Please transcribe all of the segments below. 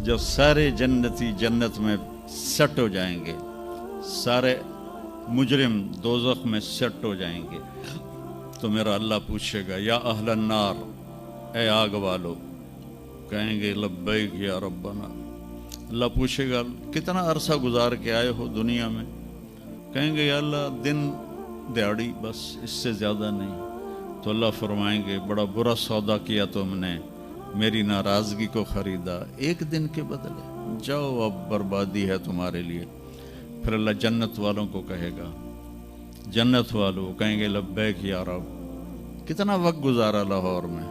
जब सारे जन्नती जन्नत में सेट हो जाएंगे, सारे मुजरिम दोज़ख में सेट हो जाएंगे, तो मेरा अल्लाह पूछेगा या अहलन नार, ए आग वालो, कहेंगे लब्बैक या रब्बना। अल्लाह पूछेगा कितना अरसा गुजार के आए हो दुनिया में? कहेंगे या अल्लाह दिन दिहाड़ी, बस इससे ज़्यादा नहीं। तो अल्लाह फरमाएंगे बड़ा बुरा सौदा किया तुमने, मेरी नाराज़गी को ख़रीदा एक दिन के बदले, जाओ अब बर्बादी है तुम्हारे लिए। फिर अल्लाह जन्नत वालों को कहेगा, जन्नत वालों कहेंगे लब्बैक या रब, कितना वक्त गुजारा लाहौर में?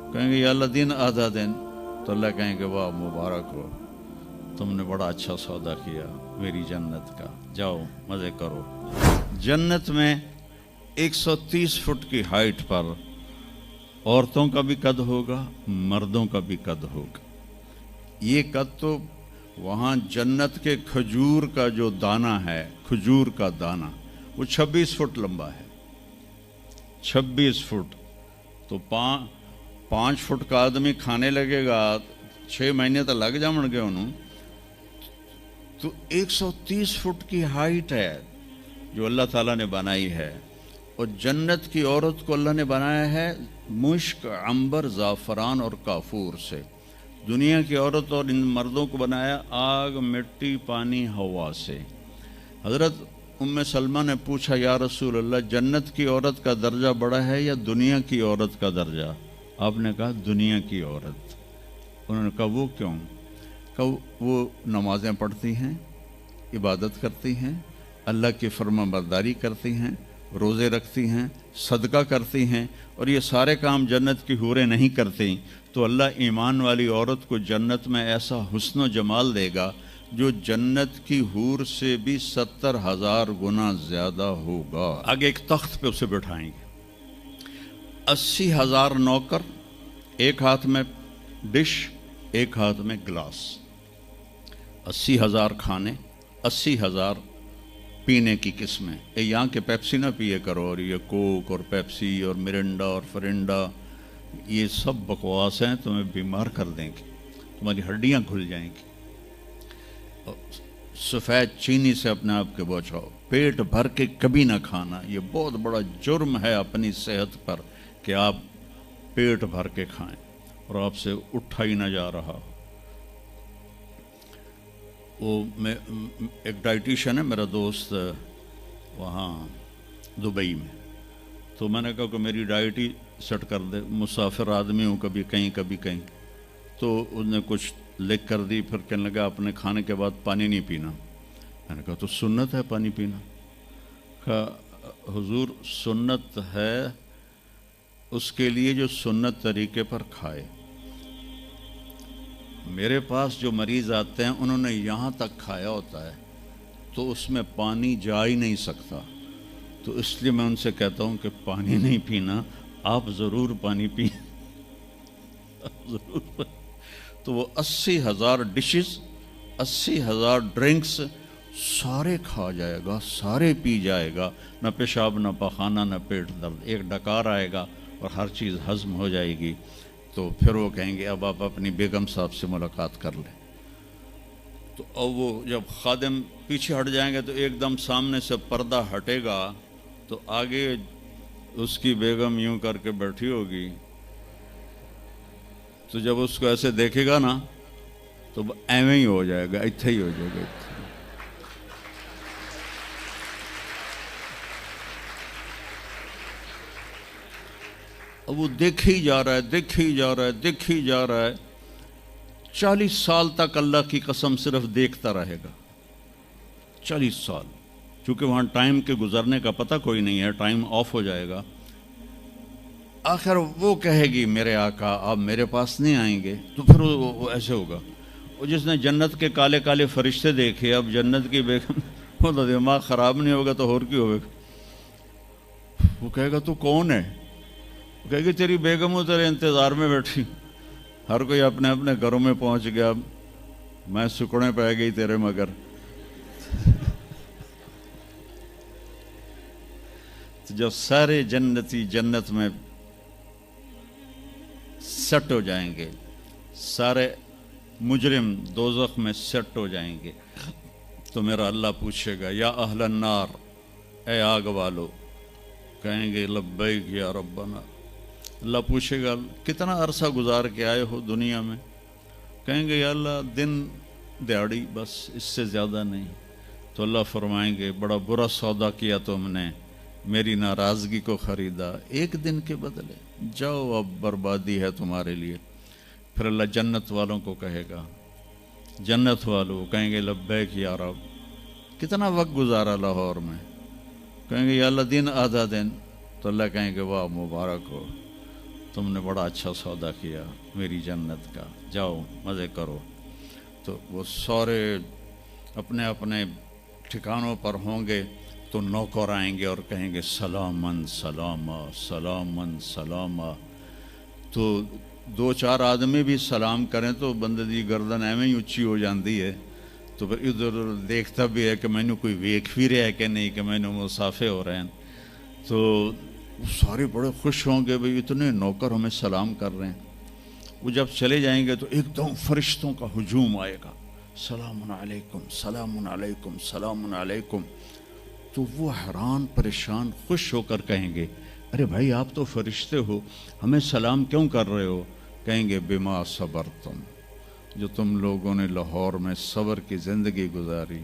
कहेंगे या अल्लाह दिन आधा दिन। तो अल्लाह कहेंगे वाह मुबारक हो, तुमने बड़ा अच्छा सौदा किया मेरी जन्नत का, जाओ मज़े करो। जन्नत में 130 फुट की हाइट पर औरतों का भी कद होगा, मर्दों का भी कद होगा। ये कद तो वहाँ जन्नत के खजूर का जो दाना है, खजूर का दाना, वो 26 फुट लंबा है। 26 फुट तो 5 फुट का आदमी खाने लगेगा, 6 महीने तो लग जाएंगे उन्होंने। तो 130 फुट की हाइट है जो अल्लाह ताला ने बनाई है। और जन्नत की औरत को अल्लाह ने बनाया है मुश्क, अंबर, ज़ाफ़रान और काफूर से। दुनिया की औरत और इन मर्दों को बनाया आग, मिट्टी, पानी, हवा से। हज़रत उम्मे सलमा ने पूछा या रसूल अल्लाह, जन्नत की औरत का दर्जा बड़ा है या दुनिया की औरत का दर्जा? आपने कहा दुनिया की औरत। उन्होंने कहा वो क्यों? कहा वो नमाज़ें पढ़ती हैं, इबादत करती हैं, अल्लाह की फरमाबरदारी करती हैं, रोज़े रखती हैं, सदका करती हैं, और ये सारे काम जन्नत की हूरें नहीं करती। तो अल्लाह ईमान वाली औरत को जन्नत में ऐसा हुस्न जमाल देगा जो जन्नत की हूर से भी 70,000 गुना ज़्यादा होगा। आगे एक तख्त पे उसे बिठाएंगे, 80,000 नौकर, एक हाथ में डिश, एक हाथ में गिलास, 80,000 खाने, 80,000 पीने की किस्में। यहाँ के पेप्सी ना पिए करो, और ये कोक और पेप्सी और मिरिंडा और फरिंडा, ये सब बकवास हैं, तुम्हें बीमार कर देंगे, तुम्हारी हड्डियाँ खुल जाएंगी। सफ़ेद चीनी से अपने आप के बचाओ, पेट भर के कभी ना खाना। ये बहुत बड़ा जुर्म है अपनी सेहत पर कि आप पेट भर के खाएं और आपसे उठा ही ना जा रहा। वो मैं एक डाइटिशियन है मेरा दोस्त वहाँ दुबई में, तो मैंने कहा कि मेरी डाइट ही सेट कर दे, मुसाफिर आदमी हूँ, कभी कहीं कभी कहीं। तो उसने कुछ लिख कर दी, फिर कहने लगा अपने खाने के बाद पानी नहीं पीना। मैंने कहा तो सुन्नत है पानी पीना। कहा हुजूर सुन्नत है उसके लिए जो सुन्नत तरीके पर खाए। मेरे पास जो मरीज़ आते हैं उन्होंने यहाँ तक खाया होता है तो उसमें पानी जा ही नहीं सकता, तो इसलिए मैं उनसे कहता हूँ कि पानी नहीं पीना, आप ज़रूर पानी पी ज़रूर। तो वो 80,000 डिशेस, 80,000 ड्रिंक्स सारे खा जाएगा, सारे पी जाएगा, न पेशाब न पखाना न पेट दर्द, एक डकार आएगा और हर चीज़ हज़म हो जाएगी। तो फिर वो कहेंगे अब आप अपनी बेगम साहब से मुलाकात कर लें। तो अब वो जब खादिम पीछे हट जाएंगे तो एकदम सामने से पर्दा हटेगा, तो आगे उसकी बेगम यूं करके बैठी होगी। तो जब उसको ऐसे देखेगा ना तो एवं ही हो जाएगा, इत्थे ही हो जाएगा। अब वो देखे ही जा रहा है, देखे ही जा रहा है, देखे ही जा रहा है। 40 साल तक अल्लाह की कसम सिर्फ देखता रहेगा, 40 साल, क्योंकि वहाँ टाइम के गुजरने का पता कोई नहीं है, टाइम ऑफ हो जाएगा। आखिर वो कहेगी मेरे आका आप मेरे पास नहीं आएंगे, तो फिर वो ऐसे होगा। वो जिसने जन्नत के काले काले फरिश्ते देखे, अब जन्नत की बेगम, वो तो दिमाग ख़राब नहीं होगा तो और क्यों होगा। वो कहेगा तू कौन है? वो कहेगी तेरी बेगम हो, तेरे इंतज़ार में बैठी। हर कोई अपने अपने घरों में पहुंच गया, मैं सुकड़े पै गई तेरे मगर। तो जब सारे जन्नती जन्नत में सेट हो जाएंगे, सारे مجرم دوزخ میں سیٹ ہو جائیں گے تو میرا اللہ پوچھے گا یا اہل النار، اے آگ والو، کہیں گے لبیک یا ربنا۔ اللہ پوچھے گا کتنا عرصہ گزار کے آئے ہو دنیا میں؟ کہیں گے یا اللہ دن دیہڑی، بس اس سے زیادہ نہیں۔ تو اللہ فرمائیں گے بڑا برا سودا کیا تم نے، میری ناراضگی کو خریدا ایک دن کے بدلے، جاؤ اب بربادی ہے تمہارے لیے۔ پھر اللہ جنت والوں کو کہے گا، جنت والوں کہیں گے لبیک یا رب، کتنا وقت گزارا لاہور میں؟ کہیں گے یا اللہ دن آدھا دن۔ تو اللہ کہیں گے واہ مبارک ہو، تم نے بڑا اچھا سودا کیا میری جنت کا، جاؤ مزے کرو۔ تو وہ سارے اپنے اپنے ٹھکانوں پر ہوں گے تو نوکر آئیں گے اور کہیں گے سلامن سلاما سلامن سلاما۔ تو دو چار آدمی بھی سلام کریں تو بندے دی گردن ایویں ہی اچھی ہو جاندی ہے، تو پھر ادھر ادھر دیکھتا بھی ہے کہ میں نے کوئی ویکھ بھی رہا ہے کہ نہیں، کہ میں نے مسافے ہو رہے ہیں۔ تو وہ سارے بڑے خوش ہوں گے بھئی اتنے نوکر ہمیں سلام کر رہے ہیں۔ وہ جب چلے جائیں گے تو ایک دم فرشتوں کا ہجوم آئے گا، سلام علیکم سلام علیکم سلام علیکم۔ تو وہ حیران پریشان خوش ہو کر کہیں گے ارے بھائی آپ تو فرشتے ہو، ہمیں سلام کیوں کر رہے ہو؟ کہیں گے بما صبرتم، جو تم لوگوں نے لاہور میں صبر کی زندگی گزاری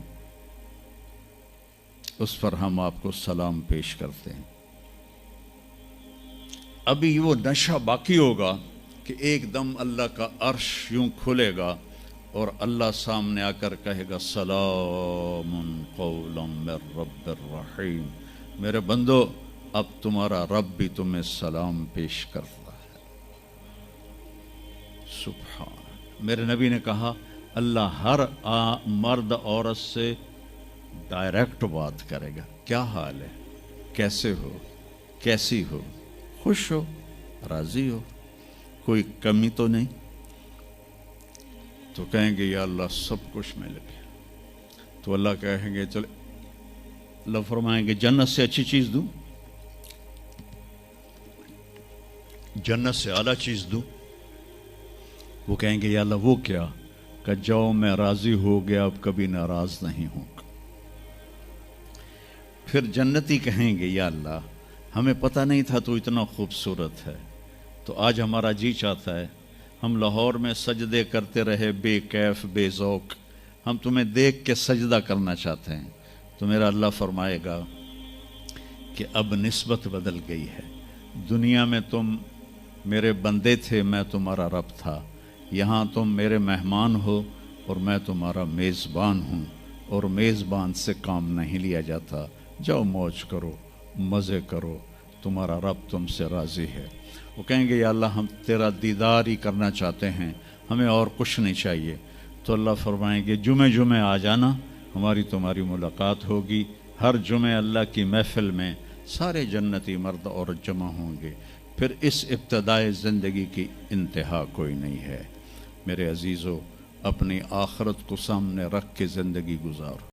اس پر ہم آپ کو سلام پیش کرتے ہیں۔ ابھی وہ نشہ باقی ہوگا کہ ایک دم اللہ کا عرش یوں کھلے گا اور اللہ سامنے آ کر کہے گا سلام قولا من رب الرحیم، میرے بندو اب تمہارا رب بھی تمہیں سلام پیش کرتا ہے۔ سبحان، میرے نبی نے کہا اللہ ہر مرد عورت سے ڈائریکٹ بات کرے گا، کیا حال ہے، کیسے ہو، کیسی ہو، خوش ہو، راضی ہو، کوئی کمی تو نہیں؟ تو کہیں گے یا اللہ سب کچھ مل گیا۔ تو اللہ کہیں گے چلے، اللہ فرمائیں گے جنت سے اچھی چیز دوں، جنت سے اعلیٰ چیز دوں؟ وہ کہیں گے یا اللہ وہ کیا؟ کہ جاؤ میں راضی ہو گیا، اب کبھی ناراض نہیں ہوں گا۔ پھر جنتی کہیں گے یا اللہ ہمیں پتہ نہیں تھا تو اتنا خوبصورت ہے، تو آج ہمارا جی چاہتا ہے ہم لاہور میں سجدے کرتے رہے بے کیف بے ذوق، ہم تمہیں دیکھ کے سجدہ کرنا چاہتے ہیں۔ تو میرا اللہ فرمائے گا کہ اب نسبت بدل گئی ہے، دنیا میں تم میرے بندے تھے، میں تمہارا رب تھا، یہاں تم میرے مہمان ہو اور میں تمہارا میزبان ہوں، اور میزبان سے کام نہیں لیا جاتا، جاؤ موج کرو، مزے کرو، تمہارا رب تم سے راضی ہے۔ وہ کہیں گے یا اللہ ہم تیرا دیدار ہی کرنا چاہتے ہیں، ہمیں اور کچھ نہیں چاہیے۔ تو اللہ فرمائیں گے جمعے آ جانا، ہماری تمہاری ملاقات ہوگی۔ ہر جمعے اللہ کی محفل میں سارے جنتی مرد عورت جمع ہوں گے۔ پھر اس ابتدائے زندگی کی انتہا کوئی نہیں ہے۔ میرے عزیزو، اپنی آخرت کو سامنے رکھ کے زندگی گزارو۔